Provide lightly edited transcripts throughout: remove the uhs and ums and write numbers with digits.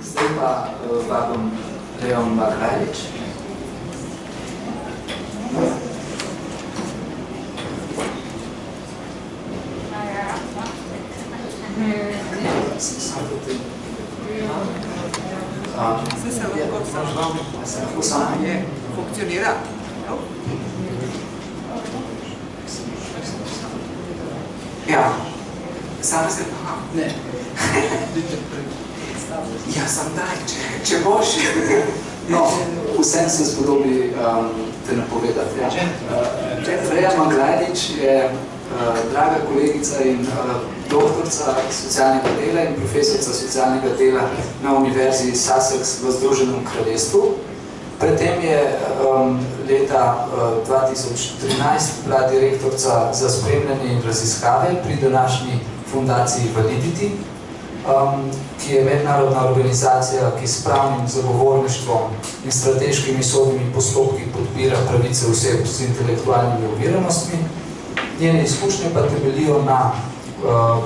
Zdaj pa vabim REIMA ANA MAGLAJLIĆ. Se lahko samo funkcionira. Ja, samo se pa. Ne. Ja, sam daj, če boš. No, vsem se spodobi te napovedati. REIMA ANA MAGLAJLIČ je draga kolegica in doktorca socialnega dela in profesorica socialnega dela na Univerzi Sussex v Združenem kraljestvu. Predtem je leta 2013 bila direktorca za spremljanje in raziskave pri današnji fundaciji Lipici, ki je mednarodna organizacija, ki s pravnim zagovorništvom in strateškimi sodnimi postopki podpira pravice oseb z intelektualnimi oviranostmi. Njene izkušnje pa temeljijo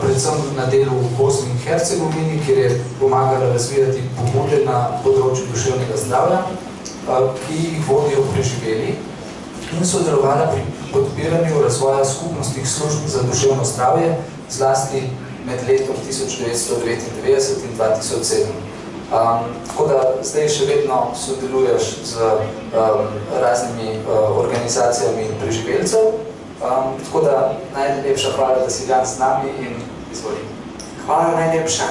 predvsem na delu v Bosni in Hercegovini, kjer je pomagala razvijati pobude na področju duševnega zdravja, ki jih vodijo preživeli in sodelovala pri podpiranju razvoja skupnostnih služb za duševno zdravje, zlasti med letom 1999 in 2007. Tako da zdaj še vedno sodeluješ z raznimi organizacijami preživelcev. Tako da najlepša hvala, da si danes z nami in izvoli. Hvala najlepša.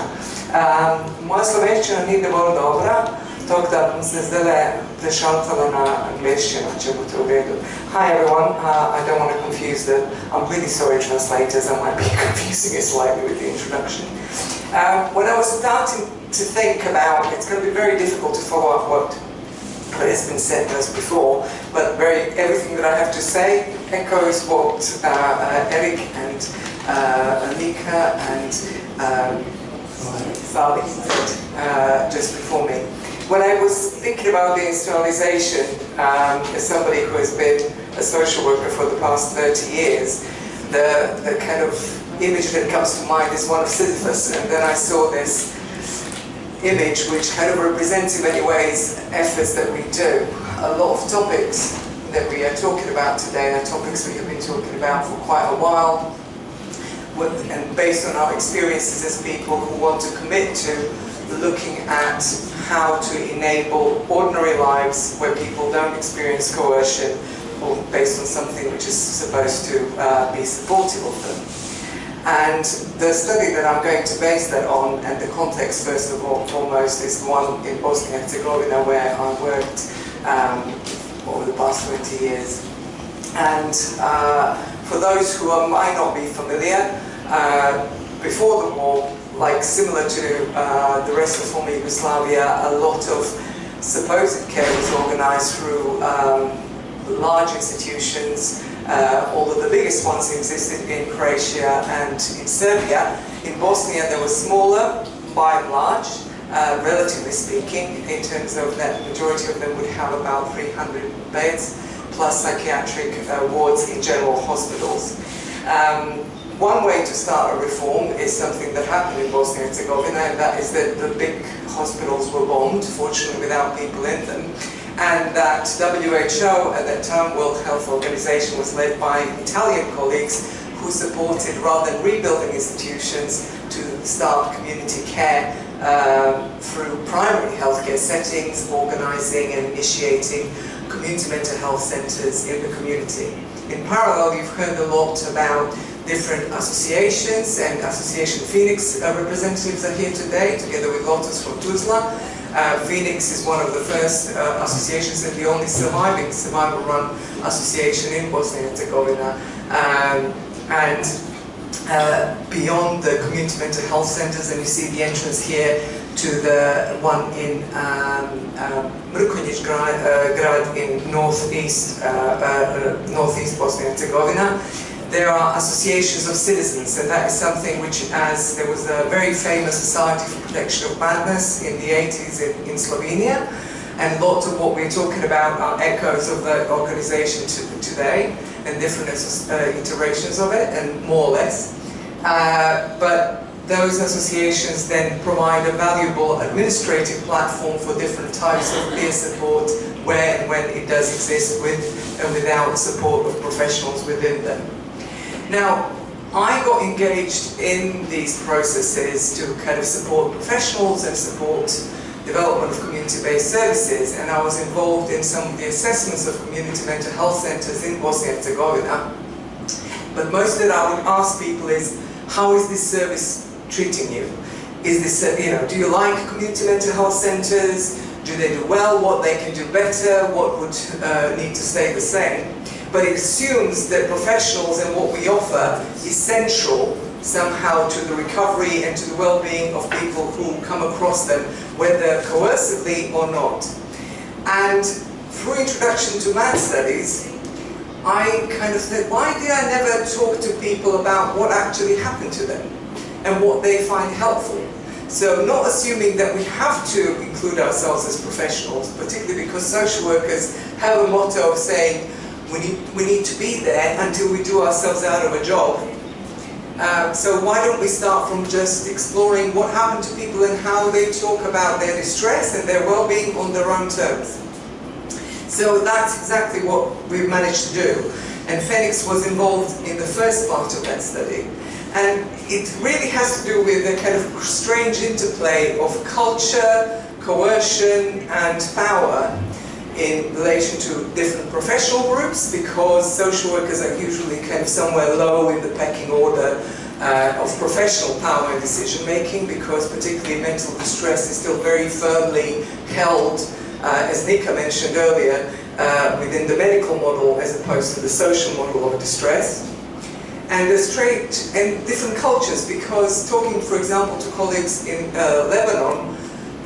Moja slovenščina ni dovolj dobra, tako da bom se zdaj prešaltala na angleščino, če bo to v redu. Hi everyone, I don't want to confuse the, I'm really sorry translators, I might be confusing it slightly with the introduction. When I was starting to think about, it's going to be very difficult to follow up what has been said as before, but everything that I have to say echoes what Eric and Lipica and Sally said just before me. When I was thinking about deinstitutionalisation, as somebody who has been a social worker for the past 30 years, the kind of image that comes to mind is one of Sisyphus, and then I saw this image which kind of represents in many ways efforts that we do. A lot of topics that we are talking about today are topics we have been talking about for quite a while, and based on our experiences as people who want to commit to looking at how to enable ordinary lives where people don't experience coercion or based on something which is supposed to be supportive of them. And the study that I'm going to base that on, and the context first of all, foremost, is the one in Bosnia and Herzegovina where I worked over the past 20 years. And for those who might not be familiar, before the war, like similar to the rest of former Yugoslavia, a lot of supposed care was organized through large institutions, although the biggest ones existed in Croatia and in Serbia. In Bosnia they were smaller, by and large, relatively speaking, in terms of that the majority of them would have about 300 beds, plus psychiatric wards in general hospitals. One way to start a reform is something that happened in Bosnia and Herzegovina, and that is that the big hospitals were bombed, fortunately without people in them, and that WHO, at that time World Health Organization, was led by Italian colleagues who supported, rather than rebuilding institutions, to start community care through primary healthcare settings, organizing and initiating community mental health centers in the community. In parallel, you've heard a lot about different associations, and Association Phoenix representatives are here today, together with Lotus from Tuzla. Phoenix is one of the first associations and the only survivor-run association in Bosnia and Herzegovina. And beyond the community mental health centers, and you see the entrance here to the one in Mrkonjić grad in northeast Bosnia and Herzegovina. There are associations of citizens, and that is something which, as there was a very famous Society for Protection of Madness in the 80s in Slovenia, and lots of what we're talking about are echoes of the organization today, and different iterations of it, and more or less. But those associations then provide a valuable administrative platform for different types of peer support where and when it does exist, with and without support of professionals within them. Now, I got engaged in these processes to kind of support professionals and support development of community-based services, and I was involved in some of the assessments of community mental health centers in Bosnia and Herzegovina. But most that I would ask people is, how is this service treating you? Is this, do you like community mental health centers? Do they do well? What they can do better? What would need to stay the same? But it assumes that professionals and what we offer is central somehow to the recovery and to the well-being of people who come across them, whether coercively or not. And through introduction to MAD studies, I kind of said, why did I never talk to people about what actually happened to them and what they find helpful? So not assuming that we have to include ourselves as professionals, particularly because social workers have a motto of saying, we need to be there until we do ourselves out of a job. So why don't we start from just exploring what happened to people and how they talk about their distress and their well-being on their own terms. So that's exactly what we've managed to do. And Phoenix was involved in the first part of that study. And it really has to do with a kind of strange interplay of culture, coercion, and power in relation to different professional groups, because social workers are usually kind of somewhere low in the pecking order of professional power and decision making, because particularly mental distress is still very firmly held, as Nika mentioned earlier, within the medical model as opposed to the social model of distress. And there's different cultures, because talking, for example, to colleagues in Lebanon,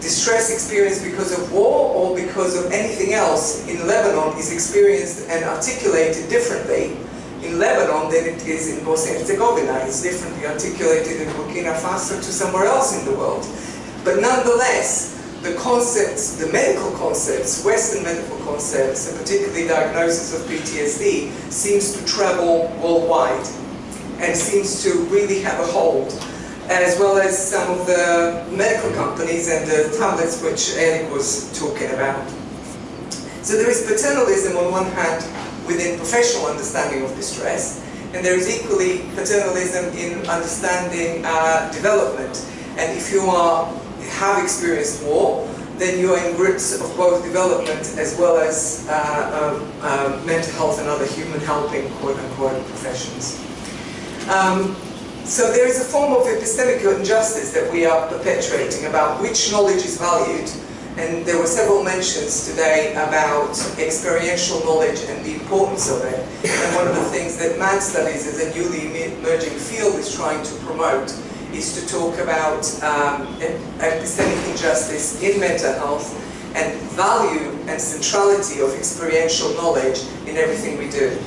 distress experienced because of war or because of anything else in Lebanon is experienced and articulated differently in Lebanon than it is in Bosnia and Herzegovina. It's differently articulated in Burkina Faso to somewhere else in the world. But nonetheless, the concepts, the medical concepts, Western medical concepts, and particularly diagnosis of PTSD, seems to travel worldwide and seems to really have a hold, as well as some of the medical companies and the tablets which Eric was talking about. So there is paternalism on one hand within professional understanding of distress, and there is equally paternalism in understanding development. And if you have experienced war, then you are in grips of both development as well as mental health and other human helping, quote-unquote, professions. So there is a form of epistemic injustice that we are perpetuating about which knowledge is valued, and there were several mentions today about experiential knowledge and the importance of it. And one of the things that MAD Studies as a newly emerging field is trying to promote is to talk about epistemic injustice in mental health and value and centrality of experiential knowledge in everything we do.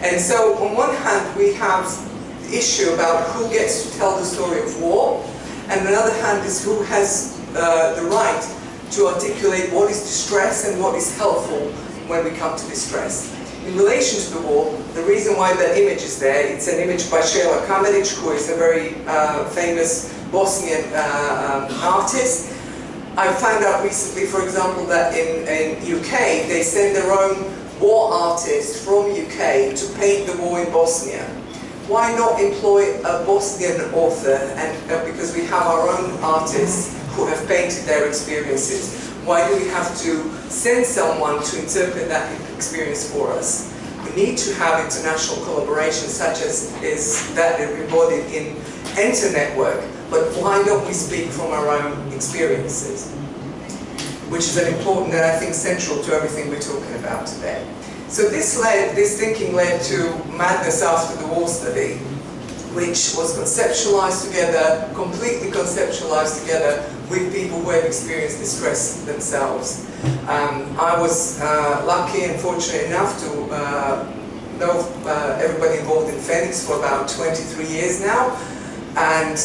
And so on one hand we have issue about who gets to tell the story of war, and on the other hand is who has the right to articulate what is distress and what is helpful when we come to distress. In relation to the war, the reason why that image is there, it's an image by Šela Kamerić, who is a very famous Bosnian artist. I found out recently, for example, that in UK, they send their own war artist from UK to paint the war in Bosnia. Why not employ a Bosnian author, and because we have our own artists who have painted their experiences? Why do we have to send someone to interpret that experience for us? We need to have international collaboration such as is that embodied in Enter Network, but why don't we speak from our own experiences? Which is an important and I think central to everything we're talking about today. So this thinking led to Madness After the War study, which was conceptualized together, completely conceptualized together with people who have experienced distress themselves. I was lucky and fortunate enough to know everybody involved in Phoenix for about 23 years now, and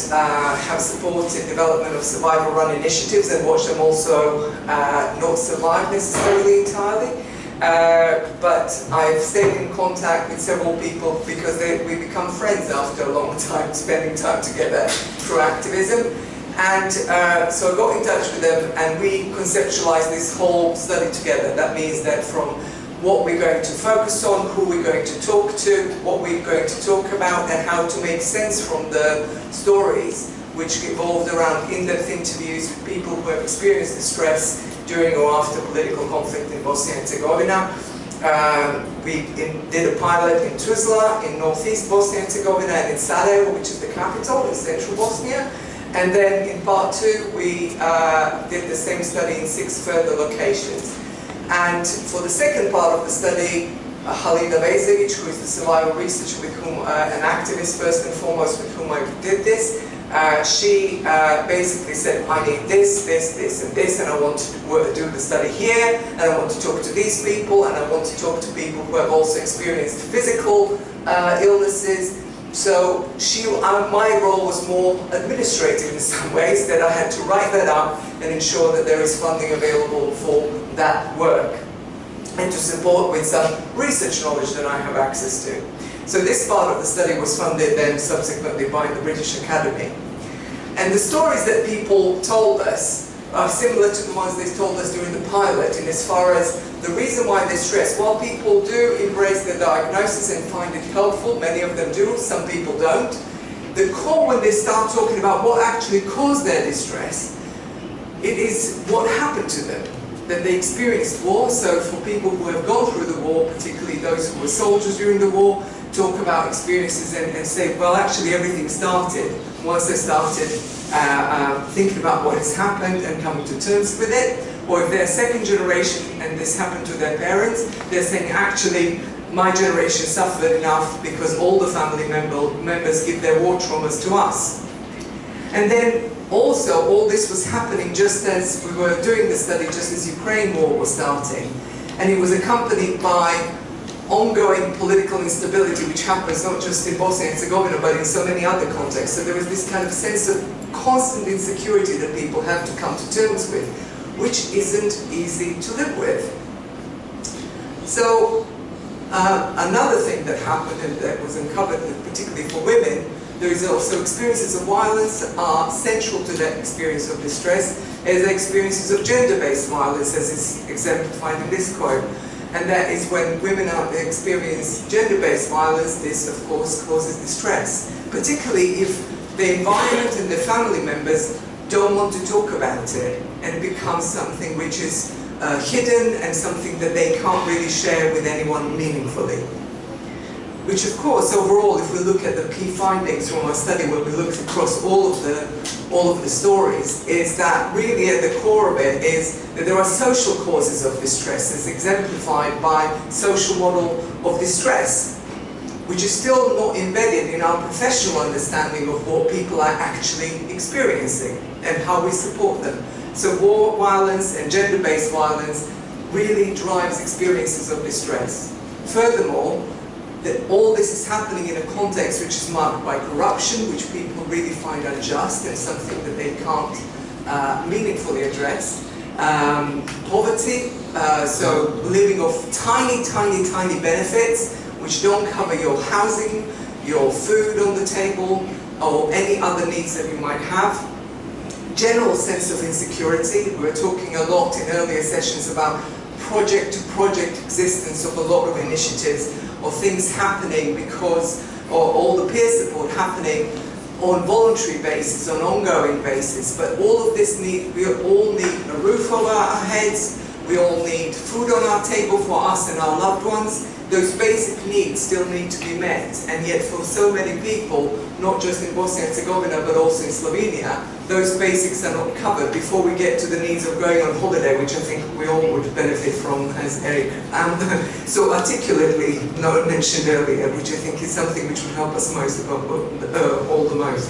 have supported development of survivor-run initiatives and watched them also not survive necessarily entirely. but I've stayed in contact with several people because we become friends after a long time spending time together through activism. And so I got in touch with them and we conceptualized this whole study together. That means that from what we're going to focus on, who we're going to talk to, what we're going to talk about, and how to make sense from the stories, which evolved around in-depth interviews with people who have experienced distress during or after political conflict in Bosnia and Herzegovina. We did a pilot in Tuzla, in northeast Bosnia and Herzegovina, and in Sarajevo, which is the capital in central Bosnia. And then in part 2, we did the same study in 6 further locations. And for the second part of the study, Halina Vezevic, who is the survival researcher with whom, an activist first and foremost with whom I did this, she basically said, I need this, this, this, and this, and I want to do the study here, and I want to talk to these people, and I want to talk to people who have also experienced physical illnesses. So my role was more administrative in some ways, that I had to write that up and ensure that there is funding available for that work, and to support with some research knowledge that I have access to. So this part of the study was funded then subsequently by the British Academy. And the stories that people told us are similar to the ones they told us during the pilot, in as far as the reason why they stress. While people do embrace the diagnosis and find it helpful, many of them do, some people don't, the core, when they start talking about what actually caused their distress, it is what happened to them, that they experienced war. So for people who have gone through the war, particularly those who were soldiers during the war, talk about experiences and say, well, actually everything started once they started thinking about what has happened and coming to terms with it. Or if they're second generation and this happened to their parents, they're saying, actually, my generation suffered enough because all the family members give their war traumas to us. And then also, all this was happening just as we were doing the study, just as Ukraine war was starting. And it was accompanied by ongoing political instability, which happens not just in Bosnia and Herzegovina, but in so many other contexts. So there was this kind of sense of constant insecurity that people have to come to terms with, which isn't easy to live with. So another thing that happened and that was uncovered, particularly for women, there is also experiences of violence are central to that experience of distress, as experiences of gender-based violence, as is exemplified in this quote. And that is when women experience gender-based violence, this of course causes distress, particularly if the environment and the family members don't want to talk about it, and it becomes something which is hidden and something that they can't really share with anyone meaningfully. Which of course, overall, if we look at the key findings from our study, where we looked across all of the stories, is that really at the core of it is that there are social causes of distress, as exemplified by social model of distress, which is still not embedded in our professional understanding of what people are actually experiencing and how we support them. So war violence and gender-based violence really drives experiences of distress. Furthermore, that all this is happening in a context which is marked by corruption, which people really find unjust and something that they can't meaningfully address. Poverty, so living off tiny, tiny, tiny benefits which don't cover your housing, your food on the table, or any other needs that you might have. General sense of insecurity. We were talking a lot in earlier sessions about project-to-project existence of a lot of initiatives, or things happening because, or all the peer support happening on voluntary basis, on ongoing basis. But all of this we all need a roof over our heads, we all need food on our table for us and our loved ones. Those basic needs still need to be met, and yet for so many people, not just in Bosnia and Herzegovina but also in Slovenia, those basics are not covered before we get to the needs of going on holiday, which I think we all would benefit from, as Eric so articulately mentioned earlier, which I think is something which would help us most, all the most.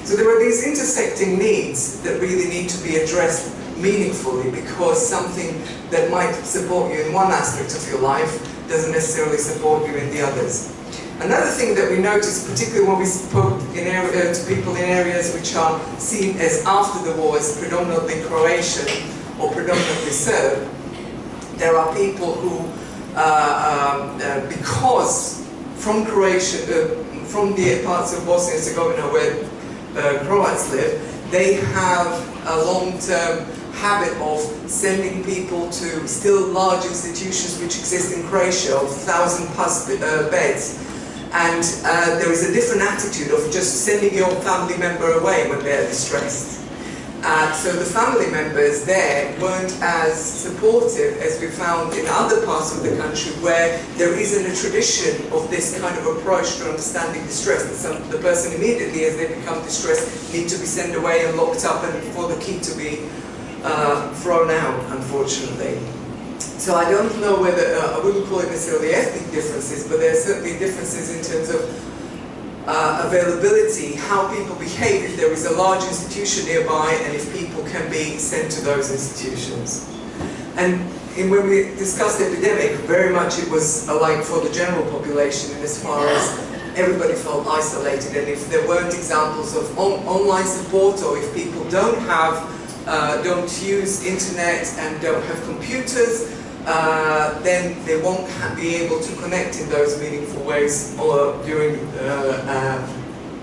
So there are these intersecting needs that really need to be addressed meaningfully, because something that might support you in one aspect of your life doesn't necessarily support you in the others. Another thing that we noticed, particularly when we spoke to people in areas which are seen as after the war as predominantly Croatian or predominantly Serb, There are people who, because from Croatia, from the parts of Bosnia and Herzegovina where Croats live, they have a long-term habit of sending people to still large institutions which exist in Croatia of 1,000+ beds. And there is a different attitude of just sending your family member away when they're distressed. So the family members there weren't as supportive as we found in other parts of the country where there isn't a tradition of this kind of approach to understanding distress. The person immediately, as they become distressed, need to be sent away and locked up and for the key to be thrown out, unfortunately. So I don't know whether, I wouldn't call it necessarily ethnic differences, but there are certainly differences in terms of availability, how people behave if there is a large institution nearby and if people can be sent to those institutions. And when we discussed epidemic, very much it was alike for the general population in as far as everybody felt isolated, and if there weren't examples of online support, or if people don't use internet and don't have computers, then they won't be able to connect in those meaningful ways or during,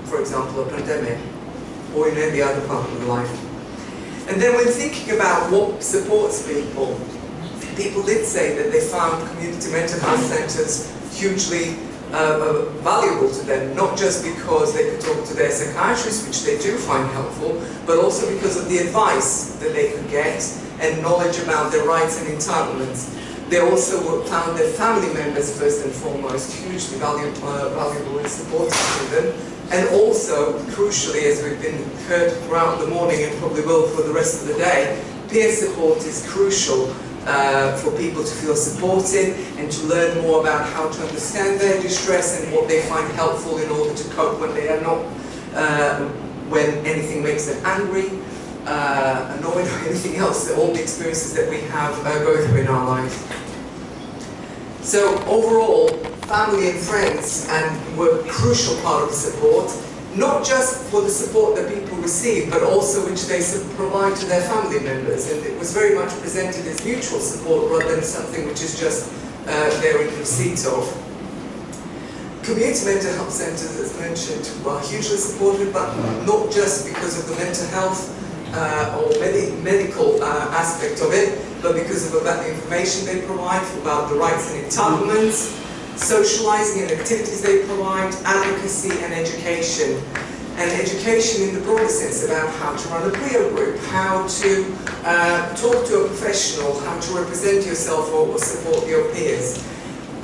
for example, a pandemic or in any other part of life. And then when thinking about what supports people, people did say that they found community mental health centres hugely valuable to them, not just because they could talk to their psychiatrists, which they do find helpful, but also because of the advice that they could get and knowledge about their rights and entitlements. They also found their family members, first and foremost, hugely valuable in supporting them. And also, crucially, as we've been heard throughout the morning and probably will for the rest of the day, peer support is crucial for people to feel supported and to learn more about how to understand their distress and what they find helpful in order to cope when they are not, when anything makes them angry, annoyed, or anything else, all the experiences that we have go through in our life. So overall, family and friends were a crucial part of the support, not just for the support that people receive, but also which they provide to their family members. And it was very much presented as mutual support rather than something which is just they're in receipt of. Community mental health centres, as mentioned, were hugely supported, but not just because of the mental health or medical aspect of it, but because of the information they provide about the rights and entitlements, socialising and activities they provide, advocacy and education. And education in the broader sense about how to run a peer group, how to talk to a professional, how to represent yourself or support your peers.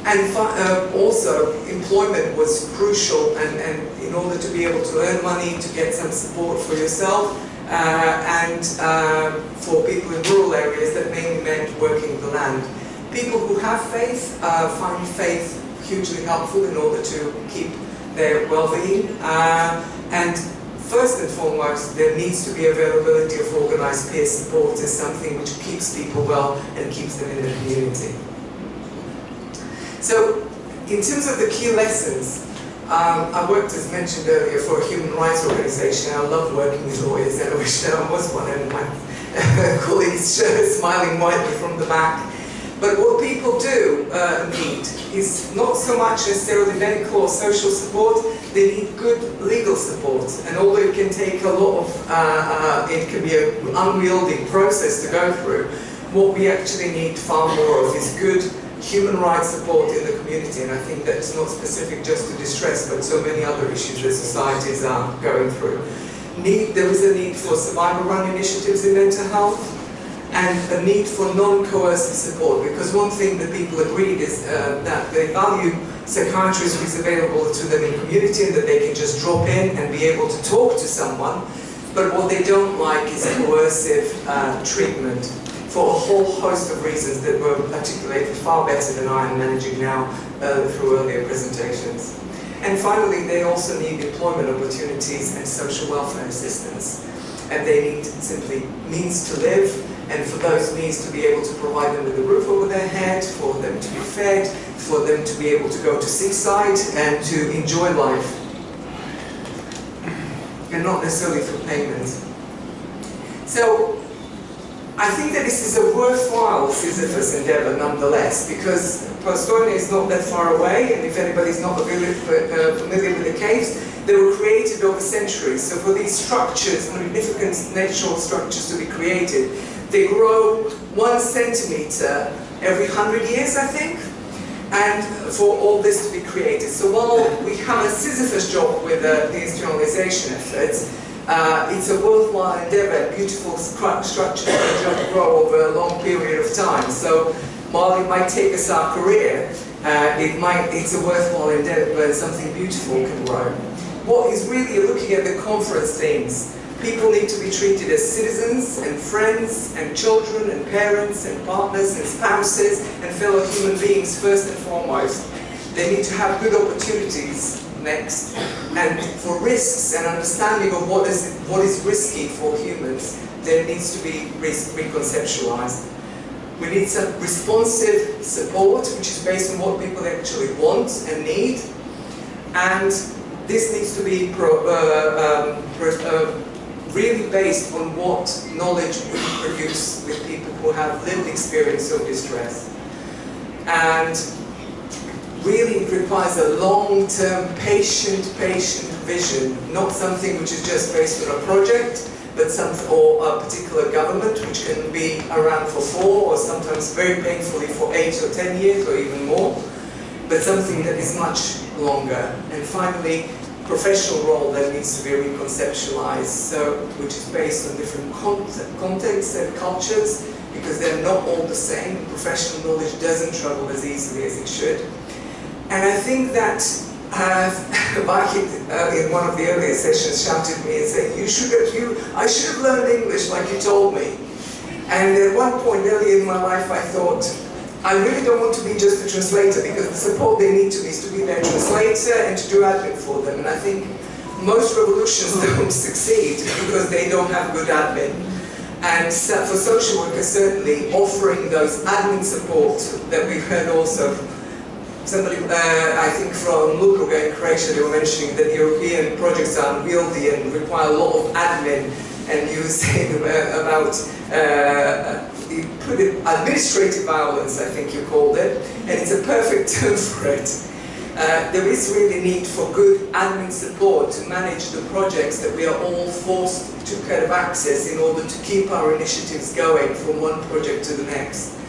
And also, employment was crucial, and in order to be able to earn money, to get some support for yourself, and for people in rural areas, that mainly meant working the land. People who have faith find faith hugely helpful in order to keep their well-being. And first and foremost, there needs to be availability of organised peer support as something which keeps people well and keeps them in the community. So, in terms of the key lessons, I worked, as mentioned earlier, for a human rights organisation. I love working with lawyers, and I wish that I was one, and my colleagues smiling widely from the back. But what people do need is not so much necessarily medical or social support, they need good legal support. And although it can take a lot of, it can be an unwieldy process to go through, what we actually need far more of is good human rights support in the community. And I think that's not specific just to distress, but so many other issues that societies are going through. There is a need for survivor-run initiatives in mental health, and a need for non-coercive support, because one thing that people agreed is that they value psychiatrists who is available to them in community and that they can just drop in and be able to talk to someone, but what they don't like is coercive treatment for a whole host of reasons that were articulated far better than I am managing now through earlier presentations. And finally, they also need employment opportunities and social welfare assistance. And they need simply means to live, and for those means to be able to provide them with a roof over their head, for them to be fed, for them to be able to go to seaside and to enjoy life. And not necessarily through payment. So, I think that this is a worthwhile Sisyphus endeavour nonetheless, because Estonia is not that far away, and if anybody's not familiar with the caves, they were created over centuries. So for these structures, magnificent natural structures to be created, they grow 1 centimetre every 100 years, I think, and for all this to be created. So while we have a Sisyphus job with the deinstitutionalisation efforts, it's a worthwhile endeavour, beautiful structure that grow over a long period of time. So while it might take us our career, it's a worthwhile endeavour where something beautiful can grow. What is really looking at the conference themes, people need to be treated as citizens and friends and children and parents and partners and spouses and fellow human beings first and foremost. They need to have good opportunities next, and for risks and understanding of what is risky for humans, there needs to be reconceptualized. We need some responsive support, which is based on what people actually want and need, and this needs to be really based on what knowledge we produce with people who have lived experience of distress. And really it requires a long-term, patient vision, not something which is just based on a project, but or a particular government which can be around for 4 or sometimes very painfully for 8 or 10 years or even more, but something that is much longer. And finally, professional role that needs to be reconceptualized, so, which is based on different contexts and cultures, because they're not all the same. Professional knowledge doesn't travel as easily as it should. And I think that Vahid, in one of the earlier sessions, shouted at me and said, I should have learned English like you told me. And at one point earlier in my life I thought, I really don't want to be just a translator, because the support they need to be is to be their translator and to do admin for them. And I think most revolutions don't succeed because they don't have good admin. And so for social workers, certainly offering those admin support that we've heard also. Somebody, I think from Lipica in Croatia, they were mentioning that European projects are unwieldy and require a lot of admin, and you were saying about you put it administrative violence, I think you called it, and it's a perfect term for it. There is really need for good admin support to manage the projects that we are all forced to kind of access in order to keep our initiatives going from one project to the next.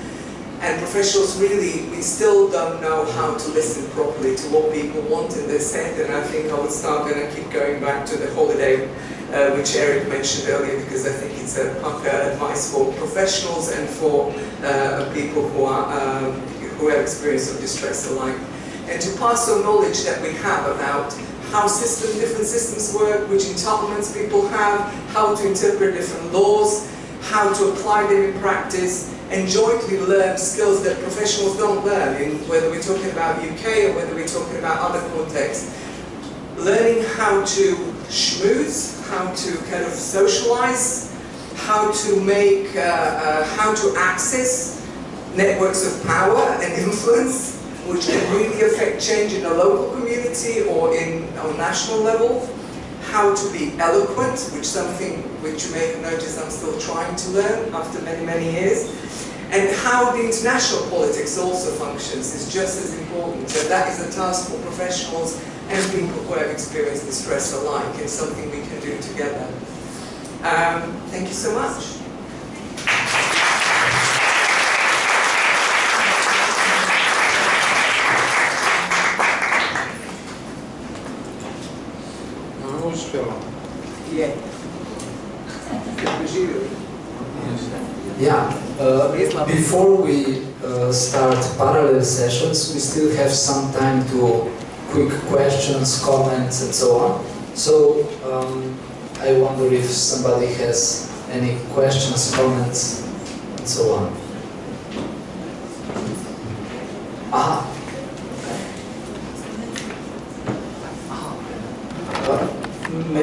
And professionals really, we still don't know how to listen properly to what people want in their set, and I think I would start going to keep going back to the holiday, which Eric mentioned earlier, because I think it's a proper advice for professionals and for people who have experience of distress alike. And to pass on knowledge that we have about how different systems work, which entitlements people have, how to interpret different laws, how to apply them in practice, and jointly learn skills that professionals don't learn, whether we're talking about UK or whether we're talking about other contexts. Learning how to schmooze, how to kind of socialize, how to make, how to access networks of power and influence, which can really affect change in a local community or on national level. How to be eloquent, which something which you may have noticed I'm still trying to learn after many, many years. And how the international politics also functions is just as important. And that is a task for professionals and people who have experienced distress alike, and something we can do together. Thank you so much. Before we start parallel sessions, we still have some time to quick questions, comments, and so on. So I wonder if somebody has any questions, comments, and so on.